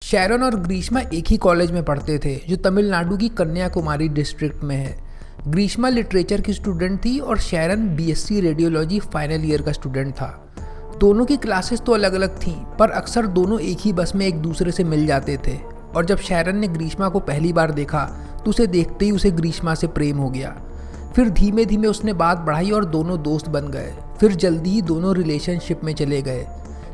Sharon और ग्रीष्मा एक ही college में पढ़ते थे जो तमिलनाडु की कन्याकुमारी डिस्ट्रिक्ट में है। ग्रीष्मा लिटरेचर की स्टूडेंट थी और Sharon BSc radiology final year का स्टूडेंट था। दोनों की क्लासेस तो अलग अलग थीं, पर अक्सर दोनों एक ही बस में एक दूसरे से मिल जाते थे। और जब शैरन ने ग्रीष्मा को पहली बार देखा तो उसे देखते ही उसे ग्रीष्मा से प्रेम हो गया। फिर धीमे धीमे उसने बात बढ़ाई और दोनों दोस्त बन गए। फिर जल्दी ही दोनों रिलेशनशिप में चले गए।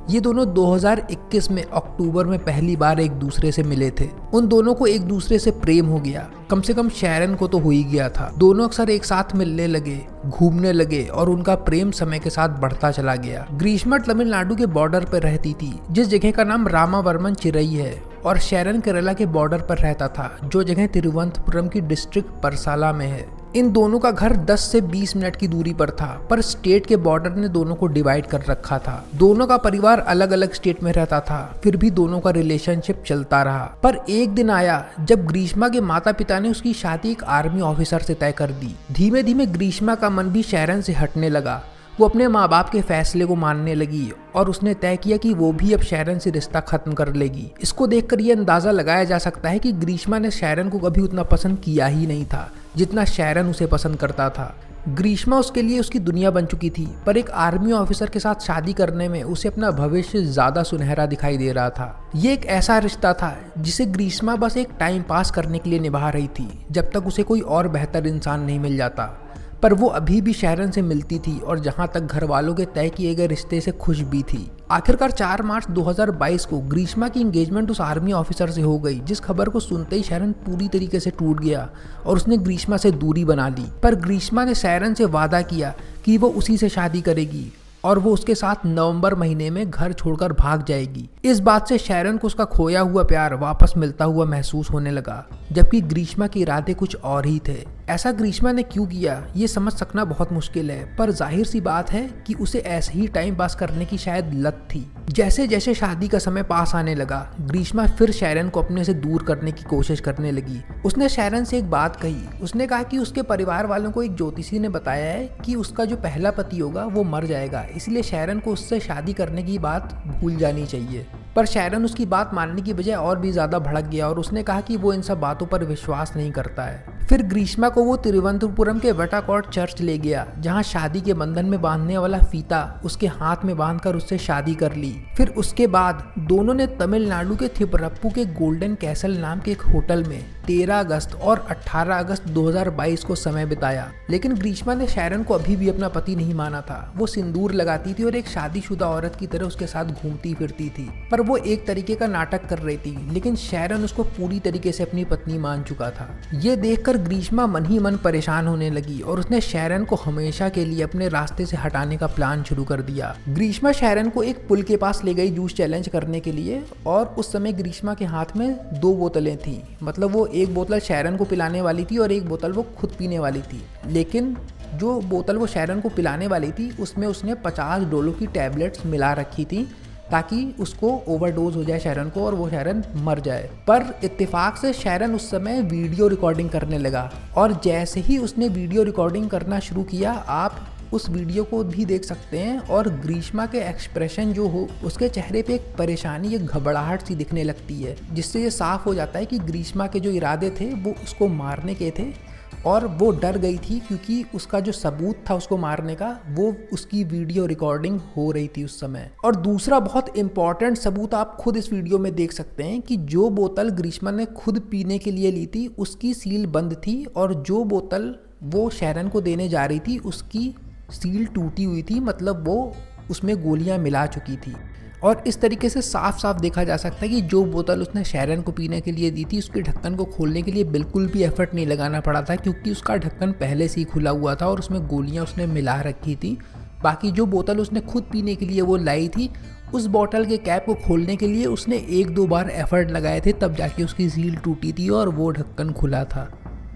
ये दोनों 2021 में अक्टूबर में पहली बार एक दूसरे से मिले थे। उन दोनों को एक दूसरे से प्रेम हो गया। कम से कम शैरन को तो हो ही गया था। दोनों अक्सर एक साथ मिलने लगे, घूमने लगे और उनका प्रेम समय के साथ बढ़ता चला गया। ग्रीष्मा तमिलनाडु के बॉर्डर पर रहती थी, जिस जगह का नाम रामावर्मन चिरई है, और शैरन केरला के बॉर्डर पर रहता था, जो जगह तिरुवनंतपुरम की डिस्ट्रिक्ट परसाला में है। इन दोनों का घर 10 से 20 मिनट की दूरी पर था, पर स्टेट के बॉर्डर ने दोनों को डिवाइड कर रखा था। दोनों का परिवार अलग अलग स्टेट में रहता था, फिर भी दोनों का रिलेशनशिप चलता रहा। पर एक दिन आया जब ग्रीष्मा के माता पिता ने उसकी शादी एक आर्मी ऑफिसर से तय कर दी। धीमे धीमे ग्रीष्मा का मन भी शैरन से हटने लगा। वो अपने माँ बाप के फैसले को मानने लगी और उसने तय किया कि वो भी अब शैरन से रिश्ता खत्म कर लेगी। इसको देखकर ये अंदाजा लगाया जा सकता है कि ग्रीष्मा ने शैरन को कभी उतना पसंद किया ही नहीं था जितना शैरन उसे पसंद करता था। ग्रीष्मा उसके लिए उसकी दुनिया बन चुकी थी, पर एक आर्मी ऑफिसर के साथ शादी करने में उसे अपना भविष्य ज्यादा सुनहरा दिखाई दे रहा था। ये एक ऐसा रिश्ता था जिसे ग्रीष्मा बस एक टाइम पास करने के लिए निभा रही थी, जब तक उसे कोई और बेहतर इंसान नहीं मिल जाता। पर वो अभी भी शैरन से मिलती थी और जहां तक घर वालों के तय किए गए रिश्ते से खुश भी थी। आखिरकार 4 मार्च 2022 को ग्रीष्मा की एंगेजमेंट उस आर्मी ऑफिसर से हो गई, जिस खबर को सुनते ही शैरन पूरी तरीके से टूट गया और उसने ग्रीष्मा से दूरी बना ली। पर ग्रीष्मा ने शैरन से वादा किया कि वो उसी से शादी करेगी और वो उसके साथ नवंबर महीने में घर छोड़कर भाग जाएगी। इस बात से शैरन को उसका खोया हुआ प्यार वापस मिलता हुआ महसूस होने लगा, जबकि ग्रीष्मा के इरादे कुछ और ही थे। ऐसा ग्रीष्मा ने क्यों किया ये समझ सकना बहुत मुश्किल है, पर जाहिर सी बात है कि उसे ऐसे ही टाइम पास करने की शायद लत थी। जैसे जैसे शादी का समय पास आने लगा, ग्रीष्मा फिर शैरन को अपने से दूर करने की कोशिश करने लगी। उसने शैरन से एक बात कही। उसने कहा कि उसके परिवार वालों को एक ज्योतिषी ने बताया है कि उसका जो पहला पति होगा वो मर जाएगा, इसलिए शैरन को उससे शादी करने की बात भूल जानी चाहिए। पर शैरन उसकी बात मानने की बजाय और भी ज्यादा भड़क गया और उसने कहा कि वो इन सब बातों पर विश्वास नहीं करता है। फिर ग्रीष्मा को वो तिरुवनंतपुरम के वटाकॉट चर्च ले गया, जहाँ शादी के बंधन में बांधने वाला फीता उसके हाथ में बांधकर उससे शादी कर ली। फिर उसके बाद दोनों ने तमिलनाडु के थिपरप्पू के गोल्डन कैसल नाम के एक होटल में 13 अगस्त और 18 अगस्त 2022 को समय बिताया। लेकिन ग्रीष्मा ने शैरन को अभी भी अपना पति नहीं माना था। वो सिंदूर लगाती थी और एक शादीशुदा औरत की तरह उसके साथ घूमती फिरती थी, पर वो एक तरीके का नाटक कर रही थी। लेकिन शैरन उसको पूरी तरीके से अपनी पत्नी मान चुका था। ये देखकर ग्रीष्मा मन ही मन परेशान होने लगी और उसने शैरन को हमेशा के लिए अपने रास्ते से हटाने का प्लान शुरू कर दिया। ग्रीष्मा शैरन को एक पुल के पास ले गई जूस चैलेंज करने के लिए, और उस समय ग्रीष्मा के हाथ में 2 बोतलें थीं। मतलब वो एक बोतल शैरन को पिलाने वाली थी और एक बोतल वो खुद पीने वाली थी। लेकिन जो बोतल वो शैरन को पिलाने वाली थी उसमें उसने 50 डोलो की टैबलेट्स मिला रखी थी, ताकि उसको ओवरडोज हो जाए शैरन को और वो शैरन मर जाए। पर इत्तेफाक से शैरन उस समय वीडियो रिकॉर्डिंग करने लगा, और जैसे ही उसने वीडियो रिकॉर्डिंग करना शुरू किया, आप उस वीडियो को भी देख सकते हैं, और ग्रीष्मा के एक्सप्रेशन जो हो उसके चेहरे पे एक परेशानी, एक घबराहट सी दिखने लगती है, जिससे ये साफ हो जाता है कि ग्रीष्मा के जो इरादे थे वो उसको मारने के थे, और वो डर गई थी क्योंकि उसका जो सबूत था उसको मारने का, वो उसकी वीडियो रिकॉर्डिंग हो रही थी उस समय। और दूसरा बहुत इंपॉर्टेंट सबूत आप खुद इस वीडियो में देख सकते हैं कि जो बोतल ग्रीष्मा ने खुद पीने के लिए ली थी उसकी सील बंद थी, और जो बोतल वो शैरन को देने जा रही थी उसकी सील टूटी हुई थी, मतलब वो उसमें गोलियां मिला चुकी थी। और इस तरीके से साफ साफ देखा जा सकता है कि जो बोतल उसने शैरन को पीने के लिए दी थी उसके ढक्कन को खोलने के लिए बिल्कुल भी एफर्ट नहीं लगाना पड़ा था, क्योंकि उसका ढक्कन पहले से ही खुला हुआ था और उसमें गोलियां उसने मिला रखी थी। बाकी जो बोतल उसने खुद पीने के लिए वो लाई थी, उस बोतल के कैप को खोलने के लिए उसने 1-2 बार एफर्ट लगाए थे, तब जाके उसकी सील टूटी थी और वो ढक्कन खुला था।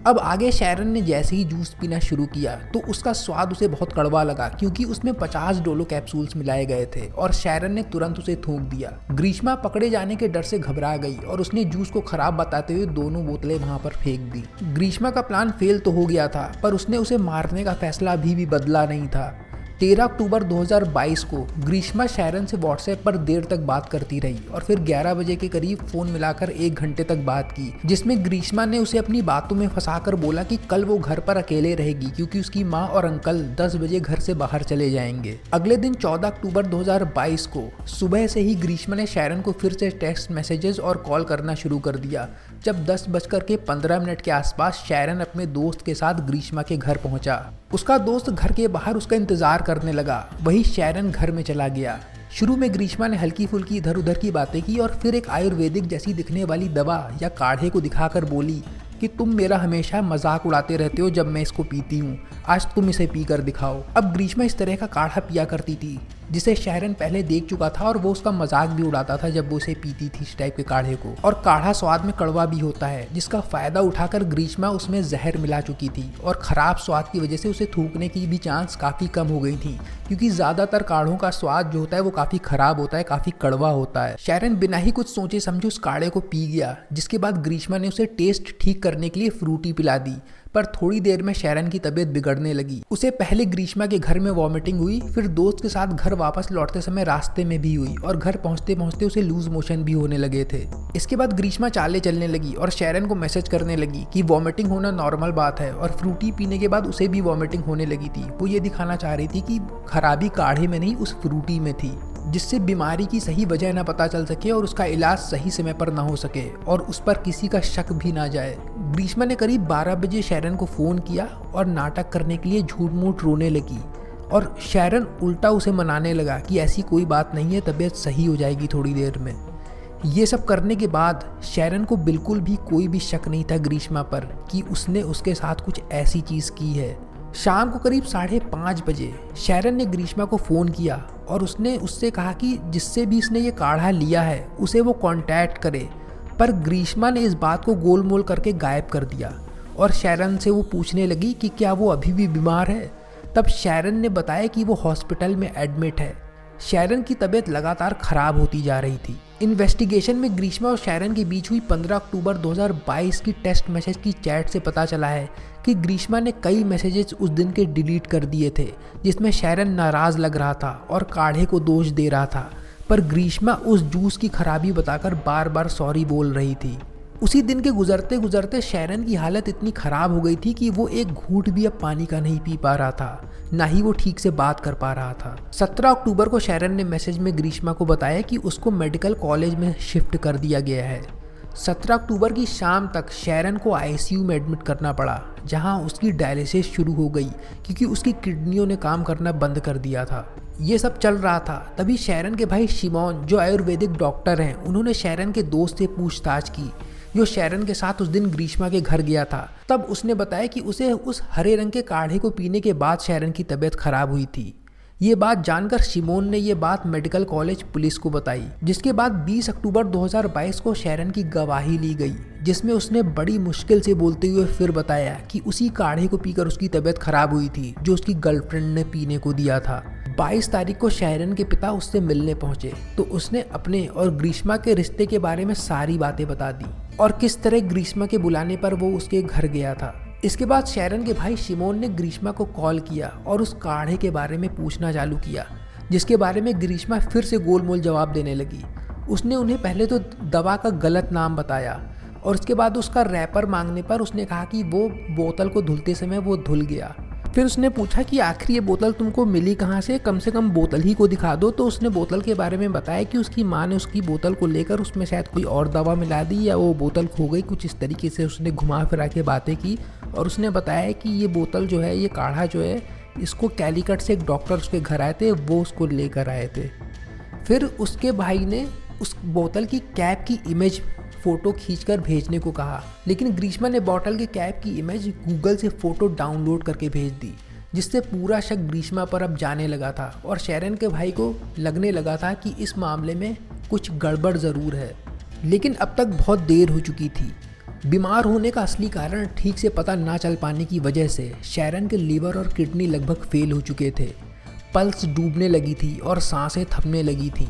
अब आगे शैरन ने जैसे ही जूस पीना शुरू किया तो उसका स्वाद उसे बहुत कड़वा लगा, क्योंकि उसमें 50 डोलो कैप्सूल्स मिलाए गए थे, और शैरन ने तुरंत उसे थूक दिया। ग्रीष्मा पकड़े जाने के डर से घबरा गई और उसने जूस को खराब बताते हुए दोनों बोतलें वहां पर फेंक दी। ग्रीष्मा का प्लान फेल तो हो गया था, पर उसने उसे मारने का फैसला अभी भी बदला नहीं था। 13 अक्टूबर 2022 को ग्रीष्मा शैरन से व्हाट्सएप पर देर तक बात करती रही और फिर 11 बजे के करीब फोन मिलाकर 1 घंटे तक बात की, जिसमें ग्रीष्मा ने उसे अपनी बातों में फंसाकर बोला कि कल वो घर पर अकेले रहेगी क्योंकि उसकी माँ और अंकल 10 बजे घर से बाहर चले जाएंगे। अगले दिन 14 अक्टूबर 2022 को सुबह से ही ग्रीष्मा ने शैरन को फिर से टेक्स्ट मैसेजेस और कॉल करना शुरू कर दिया। जब 10:15 के आसपास शैरन अपने दोस्त के साथ ग्रीष्मा के घर पहुंचा। उसका दोस्त घर के बाहर उसका इंतजार करने लगा, वही शैरन घर में चला गया। शुरू में ग्रीष्मा ने हल्की फुल्की इधर उधर की बातें की और फिर एक आयुर्वेदिक जैसी दिखने वाली दवा या काढ़े को दिखाकर बोली कि तुम मेरा हमेशा मजाक उड़ाते रहते हो जब मैं इसको पीती हूँ, आज तुम इसे पी कर दिखाओ। अब ग्रीष्मा इस तरह का काढ़ा पिया करती थी जिसे शैरन पहले देख चुका था और वो उसका मजाक भी उड़ाता था जब वो उसे पीती थी इस टाइप के काढ़े को। और काढ़ा स्वाद में कड़वा भी होता है, जिसका फायदा उठाकर ग्रीष्मा उसमें जहर मिला चुकी थी और खराब स्वाद की वजह से उसे थूकने की भी चांस काफ़ी कम हो गई थी, क्योंकि ज़्यादातर काढ़ों का स्वाद जो होता है वो काफ़ी खराब होता है, काफ़ी कड़वा होता है। शैरन बिना ही कुछ सोचे समझे उस काढ़े को पी गया, जिसके बाद ग्रीष्मा ने उसे टेस्ट ठीक करने के लिए फ्रूटी पिला दी। पर थोड़ी देर में शैरन की तबीयत बिगड़ने लगी। उसे पहले ग्रीष्मा के घर में वॉमिटिंग हुई, फिर दोस्त के साथ घर वापस लौटते समय रास्ते में भी हुई और घर पहुंचते पहुंचते उसे लूज मोशन भी होने लगे थे। इसके बाद ग्रीष्मा चाले चलने लगी और शैरन को मैसेज करने लगी कि वॉमिटिंग होना नॉर्मल बात है, और फ्रूटी पीने के बाद उसे भी वॉमिटिंग होने लगी थी। वो ये दिखाना चाह रही थी कि खराबी काढ़े में नहीं उस फ्रूटी में थी, जिससे बीमारी की सही वजह न पता चल सके और उसका इलाज सही समय पर ना हो सके और उस पर किसी का शक भी ना जाए। ग्रीष्मा ने करीब 12 बजे शैरन को फ़ोन किया और नाटक करने के लिए झूठ मूठ रोने लगी, और शैरन उल्टा उसे मनाने लगा कि ऐसी कोई बात नहीं है, तबीयत सही हो जाएगी थोड़ी देर में। ये सब करने के बाद शैरन को बिल्कुल भी कोई भी शक नहीं था ग्रीष्मा पर कि उसने उसके साथ कुछ ऐसी चीज़ की है। शाम को करीब 5:30 बजे शैरन ने ग्रीष्मा को फ़ोन किया और उसने उससे कहा कि जिससे भी इसने ये काढ़ा लिया है उसे वो कांटेक्ट करे, पर ग्रीष्मा ने इस बात को गोल मोल करके गायब कर दिया और शैरन से वो पूछने लगी कि क्या वो अभी भी बीमार है। तब शैरन ने बताया कि वो हॉस्पिटल में एडमिट है। शैरन की तबीयत लगातार खराब होती जा रही थी। इन्वेस्टिगेशन में ग्रीष्मा और शैरन के बीच हुई 15 अक्टूबर 2022 की टेक्स्ट मैसेज की चैट से पता चला है कि ग्रीष्मा ने कई मैसेजेस उस दिन के डिलीट कर दिए थे, जिसमें शैरन नाराज़ लग रहा था और काढ़े को दोष दे रहा था, पर ग्रीष्मा उस जूस की खराबी बताकर बार बार सॉरी बोल रही थी। उसी दिन के गुजरते गुजरते शैरन की हालत इतनी ख़राब हो गई थी कि वो एक घूंट भी अब पानी का नहीं पी पा रहा था, ना ही वो ठीक से बात कर पा रहा था। 17 अक्टूबर को शैरन ने मैसेज में ग्रीष्मा को बताया कि उसको मेडिकल कॉलेज में शिफ्ट कर दिया गया है। 17 अक्टूबर की शाम तक शैरन को आईसीयू में एडमिट करना पड़ा, जहां उसकी डायलिसिस शुरू हो गई क्योंकि उसकी किडनियों ने काम करना बंद कर दिया था। ये सब चल रहा था तभी शैरन के भाई शिमोन, जो आयुर्वेदिक डॉक्टर हैं, उन्होंने शैरन के दोस्त से पूछताछ की जो शैरन के साथ उस दिन ग्रीष्मा के घर गया था। तब उसने बताया कि उसे उस हरे रंग के काढ़े को पीने के बाद शैरन की तबीयत खराब हुई थी। ये बात जानकर शिमोन ने ये बात मेडिकल कॉलेज पुलिस को बताई, जिसके बाद 20 अक्टूबर 2022 को शैरन की गवाही ली गई, जिसमें उसने बड़ी मुश्किल से बोलते हुए फिर बताया कि उसी काढ़े को पीकर उसकी तबीयत खराब हुई थी जो उसकी गर्लफ्रेंड ने पीने को दिया था। 22 तारीख को शैरन के पिता उससे मिलने पहुंचे तो उसने अपने और ग्रीष्मा के रिश्ते के बारे में सारी बातें बता दी और किस तरह ग्रीष्मा के बुलाने पर वो उसके घर गया था। इसके बाद शैरन के भाई शिमोन ने ग्रीष्मा को कॉल किया और उस काढ़े के बारे में पूछना चालू किया, जिसके बारे में ग्रीष्मा फिर से गोलमोल जवाब देने लगी। उसने उन्हें पहले तो दवा का गलत नाम बताया और उसके बाद उसका रैपर मांगने पर उसने कहा कि वो बोतल को धुलते समय वो धुल गया। फिर उसने पूछा कि आखिर ये बोतल तुमको मिली कहाँ से कम बोतल ही को दिखा दो। तो उसने बोतल के बारे में बताया कि उसकी माँ ने उसकी बोतल को लेकर उसमें शायद कोई और दवा मिला दी या वो बोतल खो गई, कुछ इस तरीके से उसने घुमा फिरा के बातें की। और उसने बताया कि ये बोतल जो है, ये काढ़ा जो है, इसको कैलीकट से एक डॉक्टर उसके घर आए थे, वो उसको लेकर आए थे। फिर उसके भाई ने उस बोतल की कैप की इमेज फ़ोटो खींचकर भेजने को कहा, लेकिन ग्रीष्मा ने बॉटल के कैप की इमेज गूगल से फ़ोटो डाउनलोड करके भेज दी, जिससे पूरा शक ग्रीष्मा पर अब जाने लगा था और शैरन के भाई को लगने लगा था कि इस मामले में कुछ गड़बड़ ज़रूर है। लेकिन अब तक बहुत देर हो चुकी थी। बीमार होने का असली कारण ठीक से पता ना चल पाने की वजह से शैरन के लीवर और किडनी लगभग फेल हो चुके थे। पल्स डूबने लगी थी और सांसें थमने लगी थी।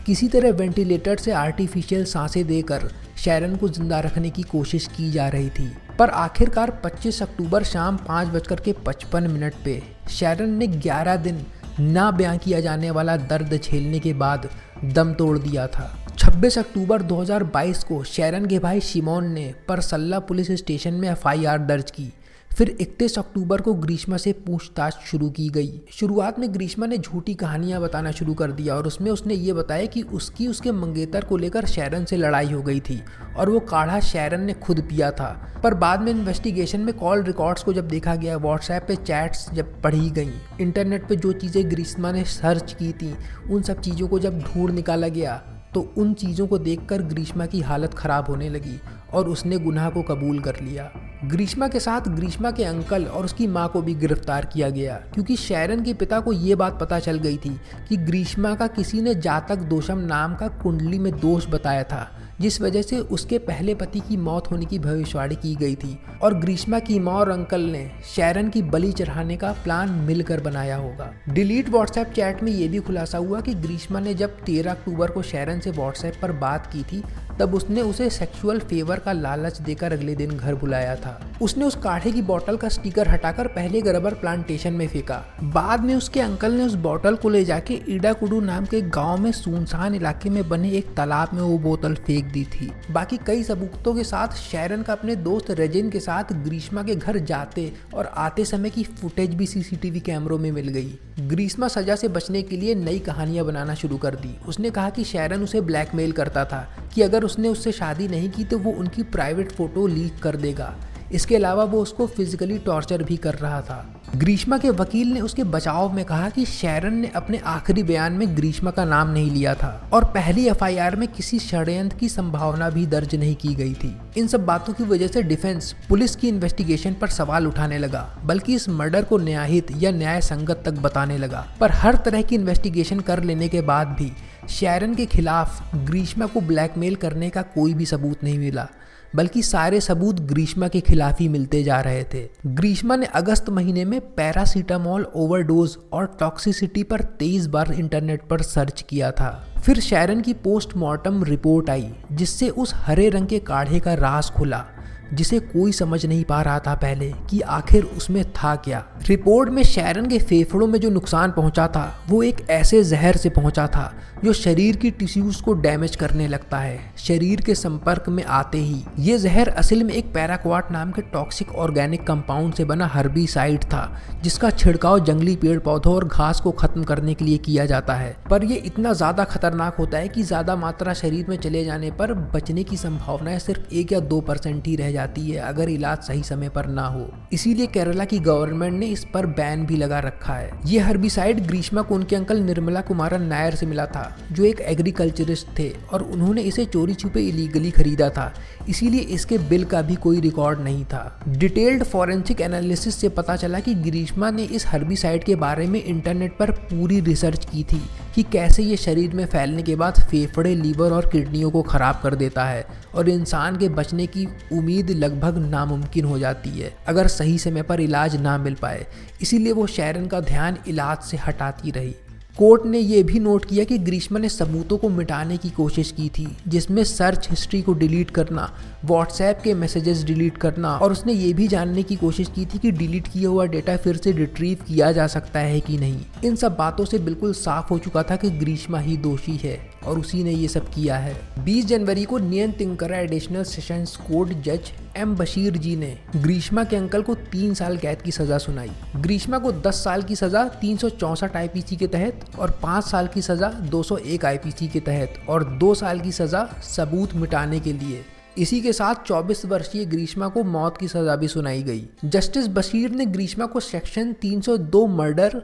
किसी तरह वेंटिलेटर से आर्टिफिशियल सांसें देकर शैरन को जिंदा रखने की कोशिश की जा रही थी, पर आखिरकार 25 अक्टूबर शाम 5:55 पे शैरन ने 11 दिन ना बयां किया जाने वाला दर्द झेलने के बाद दम तोड़ दिया था। 26 अक्टूबर 2022 को शैरन के भाई शिमोन ने परसल्ला पुलिस स्टेशन में एफआईआर दर्ज की। फिर 31 अक्टूबर को ग्रीष्मा से पूछताछ शुरू की गई। शुरुआत में ग्रीष्मा ने झूठी कहानियां बताना शुरू कर दिया और उसमें उसने ये बताया कि उसके मंगेतर को लेकर शैरन से लड़ाई हो गई थी और वो काढ़ा शैरन ने खुद पिया था। पर बाद में इन्वेस्टिगेशन में कॉल रिकॉर्ड्स को जब देखा गया, व्हाट्सएप पे चैट्स जब पढ़ी गई, इंटरनेट पे जो चीज़ें ग्रीष्मा ने सर्च की थी, उन सब चीज़ों को जब ढूंढ निकाला गया तो उन चीज़ों को देखकर ग्रीष्मा की हालत ख़राब होने लगी और उसने गुनाह को कबूल कर लिया। ग्रीष्मा के साथ ग्रीष्मा के अंकल और उसकी मां को भी गिरफ्तार किया गया क्योंकि शैरन के पिता को ये बात पता चल गई थी कि ग्रीष्मा का किसी ने जातक दोषम नाम का कुंडली में दोष बताया था, जिस वजह से उसके पहले पति की मौत होने की भविष्यवाणी की गई थी और ग्रीष्मा की मां और अंकल ने शैरन की बलि चढ़ाने का प्लान मिलकर बनाया होगा। डिलीट व्हाट्सएप चैट में यह भी खुलासा हुआ कि ग्रीष्मा ने जब 13 अक्टूबर को शैरन से व्हाट्सएप पर बात की थी तब उसने उसे सेक्सुअल फेवर का लालच देकर अगले दिन घर बुलाया था। उसने उस काढ़े की बोतल का स्टिकर हटाकर पहले रबर प्लांटेशन में फेंका। बाद में उसके अंकल ने उस बोतल को ले जाके ईडाकुडू नाम के गांव में सुनसान इलाके में बने एक तालाब में वो बोतल फेंक दी थी। बाकी कई सबूतों के साथ शैरन का अपने दोस्त रेजिन के साथ ग्रीष्मा के घर जाते और आते समय की फुटेज भी सीसीटीवी कैमरों में मिल गई। ग्रीष्मा सजा से बचने के लिए नई कहानियां बनाना शुरू कर दी। उसने कहा कि शैरन उसे ब्लैकमेल करता था कि अगर उसने उससे शादी नहीं की तो वो उनकी प्राइवेट फोटो लीक कर देगा। इसके अलावा वो उसको फिजिकली टॉर्चर भी कर रहा था। ग्रीष्मा के वकील ने उसके बचाव में कहा कि शैरन ने अपने आखिरी बयान में ग्रीष्मा का नाम नहीं लिया था और पहली एफआईआर में किसी षड्यंत्र की संभावना भी दर्ज नहीं की गई थी। इन सब बातों की वजह से डिफेंस पुलिस की इन्वेस्टिगेशन पर सवाल उठाने लगा, बल्कि इस मर्डर को न्यायहित या न्याय संगत तक बताने लगा। पर हर तरह की इन्वेस्टिगेशन कर लेने के बाद भी शैरन के खिलाफ ग्रीष्मा को ब्लैकमेल करने का कोई भी सबूत नहीं मिला, बल्कि सारे सबूत ग्रीष्मा के खिलाफ ही मिलते जा रहे थे। ग्रीष्मा ने अगस्त महीने में पैरासीटामोल ओवरडोज और टॉक्सिसिटी पर 23 बार इंटरनेट पर सर्च किया था। फिर शैरन की पोस्टमार्टम रिपोर्ट आई जिससे उस हरे रंग के काढ़े का राज खुला जिसे कोई समझ नहीं पा रहा था पहले कि आखिर उसमें था क्या। रिपोर्ट में शैरन के फेफड़ों में जो नुकसान पहुंचा था वो एक ऐसे जहर से पहुंचा था जो शरीर की टिश्यूज को डैमेज करने लगता है। शरीर के संपर्क में आते ही ये जहर असल में एक पैराक्वाट नाम के टॉक्सिक ऑर्गेनिक कंपाउंड से बना हर्बिसाइड था जिसका छिड़काव जंगली पेड़ पौधों और घास को खत्म करने के लिए किया जाता है। पर यह इतना ज्यादा खतरनाक होता है कि ज्यादा मात्रा शरीर में चले जाने पर बचने की संभावनाएं सिर्फ 1 या 2% ही रह जाती है अगर इलाज सही समय पर ना हो। इसीलिए केरला की गवर्नमेंट ने इस पर बैन भी लगा रखा है। ये हर्बिसाइड ग्रीष्मा को उनके अंकल निर्मला कुमारन नायर से मिला था जो एक एग्रीकल्चरिस्ट थे और उन्होंने इसे चोरी छुपे इलीगली खरीदा था, इसीलिए इसके बिल का भी कोई रिकॉर्ड नहीं था। डिटेल्ड फॉरेंसिक एनालिसिस से पता चला कि ग्रीष्मा ने इस हर्बिसाइड के बारे में इंटरनेट पर पूरी रिसर्च की थी कि कैसे ये शरीर में फैलने के बाद फेफड़े, लीवर और किडनियों को खराब कर देता है और इंसान के बचने की उम्मीद लगभग नामुमकिन हो जाती है अगर सही समय पर इलाज ना मिल पाए। इसीलिए वो शैरन का ध्यान इलाज से हटाती रही। कोर्ट ने यह भी नोट किया कि ग्रीष्मा ने सबूतों को मिटाने की कोशिश की थी, जिसमें सर्च हिस्ट्री को डिलीट करना, व्हाट्सएप के मैसेजेस डिलीट करना और उसने ये भी जानने की कोशिश की थी कि डिलीट किया हुआ डेटा फिर से रिट्रीव किया जा सकता है कि नहीं। इन सब बातों से बिल्कुल साफ हो चुका था कि ग्रीष्मा ही दोषी है और उसी ने ये सब किया है। 20 जनवरी को नियन तिंकरा एडिशनल सेशंस कोर्ट जज एम बशीर जी ने ग्रीष्मा के अंकल को 3 साल कैद की सजा सुनाई। ग्रीष्मा को 10 साल की सजा 364 आईपीसी के तहत और 5 साल की सजा 201 आईपीसी के तहत और 2 साल की सजा सबूत मिटाने के लिए। इसी के साथ 24 वर्षीय ग्रीष्मा को मौत की सजा भी सुनाई गई। जस्टिस बशीर ने ग्रीष्मा को सेक्शन 302 मर्डर,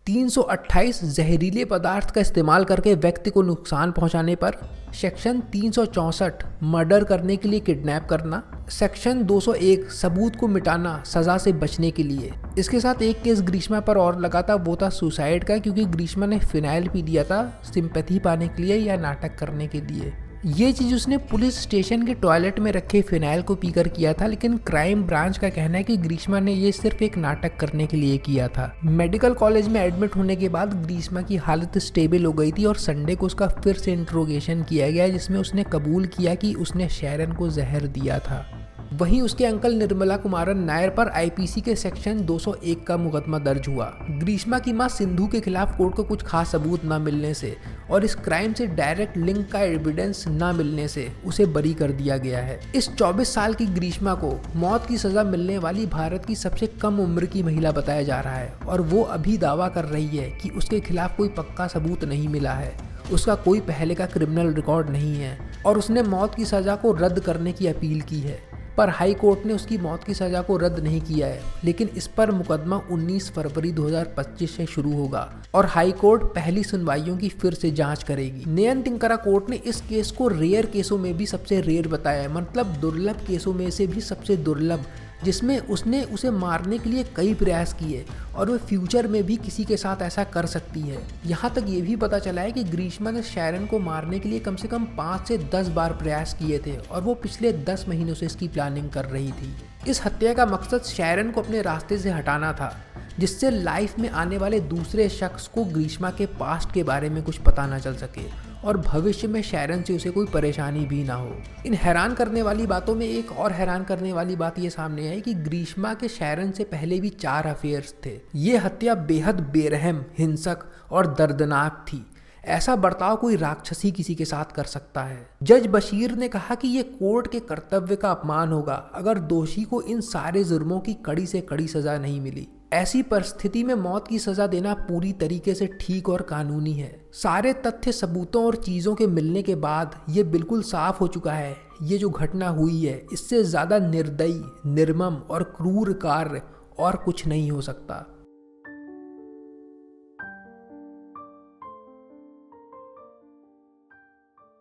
328 जहरीले पदार्थ का इस्तेमाल करके व्यक्ति को नुकसान पहुंचाने पर, सेक्शन 364 मर्डर करने के लिए किडनैप करना, सेक्शन 201 सबूत को मिटाना सजा से बचने के लिए। इसके साथ एक केस ग्रीष्मा पर और लगा था, वो था सुसाइड का, क्योंकि ग्रीष्मा ने फिनाइल पी लिया था सिंपैथी पाने के लिए या नाटक करने के लिए। ये चीज़ उसने पुलिस स्टेशन के टॉयलेट में रखे फिनाइल को पीकर किया था, लेकिन क्राइम ब्रांच का कहना है कि ग्रीष्मा ने ये सिर्फ एक नाटक करने के लिए किया था। मेडिकल कॉलेज में एडमिट होने के बाद ग्रीष्मा की हालत स्टेबल हो गई थी और संडे को उसका फिर से इंट्रोगेशन किया गया जिसमें उसने कबूल किया कि उसने शैरन को जहर दिया था। वहीं उसके अंकल निर्मला कुमारन नायर पर आईपीसी के सेक्शन 201 का मुकदमा दर्ज हुआ। ग्रीष्मा की मां सिंधु के खिलाफ कोर्ट को कुछ खास सबूत न मिलने से और इस क्राइम से डायरेक्ट लिंक का एविडेंस न मिलने से उसे बरी कर दिया गया है। इस 24 साल की ग्रीष्मा को मौत की सजा मिलने वाली भारत की सबसे कम उम्र की महिला बताया जा रहा है और वो अभी दावा कर रही है कि उसके खिलाफ कोई पक्का सबूत नहीं मिला है, उसका कोई पहले का क्रिमिनल रिकॉर्ड नहीं है और उसने मौत की सज़ा को रद्द करने की अपील की है। पर हाई कोर्ट ने उसकी मौत की सज़ा को रद्द नहीं किया है, लेकिन इस पर मुकदमा 19 फरवरी 2025 से शुरू होगा और हाई कोर्ट पहली सुनवाइयों की फिर से जांच करेगी। नयन तिंकरा कोर्ट ने इस केस को रेयर केसों में भी सबसे रेयर बताया है, मतलब दुर्लभ केसों में से भी सबसे दुर्लभ, जिसमें उसने उसे मारने के लिए कई प्रयास किए और वह फ्यूचर में भी किसी के साथ ऐसा कर सकती है। यहाँ तक ये भी पता चला है कि ग्रीष्मा ने शैरन को मारने के लिए कम से कम 5 से 10 बार प्रयास किए थे और वो पिछले 10 महीनों से इसकी प्लानिंग कर रही थी। इस हत्या का मकसद शैरन को अपने रास्ते से हटाना था, जिससे लाइफ में आने वाले दूसरे शख्स को ग्रीष्मा के पास्ट के बारे में कुछ पता ना चल सके और भविष्य में शैरन से उसे कोई परेशानी भी ना हो। इन हैरान करने वाली बातों में एक और हैरान करने वाली बात ये सामने आई कि ग्रीष्मा के शैरन से पहले भी 4 अफेयर्स थे। ये हत्या बेहद बेरहम, हिंसक और दर्दनाक थी। ऐसा बर्ताव कोई राक्षसी किसी के साथ कर सकता है। जज बशीर ने कहा कि ये कोर्ट के कर्तव्य का अपमान होगा अगर दोषी को इन सारे जुर्मों की कड़ी से कड़ी सजा नहीं मिली। ऐसी परिस्थिति में मौत की सजा देना पूरी तरीके से ठीक और कानूनी है। सारे तथ्य, सबूतों और चीज़ों के मिलने के बाद ये बिल्कुल साफ हो चुका है, ये जो घटना हुई है इससे ज़्यादा निर्दयी, निर्मम और क्रूर कार्य और कुछ नहीं हो सकता।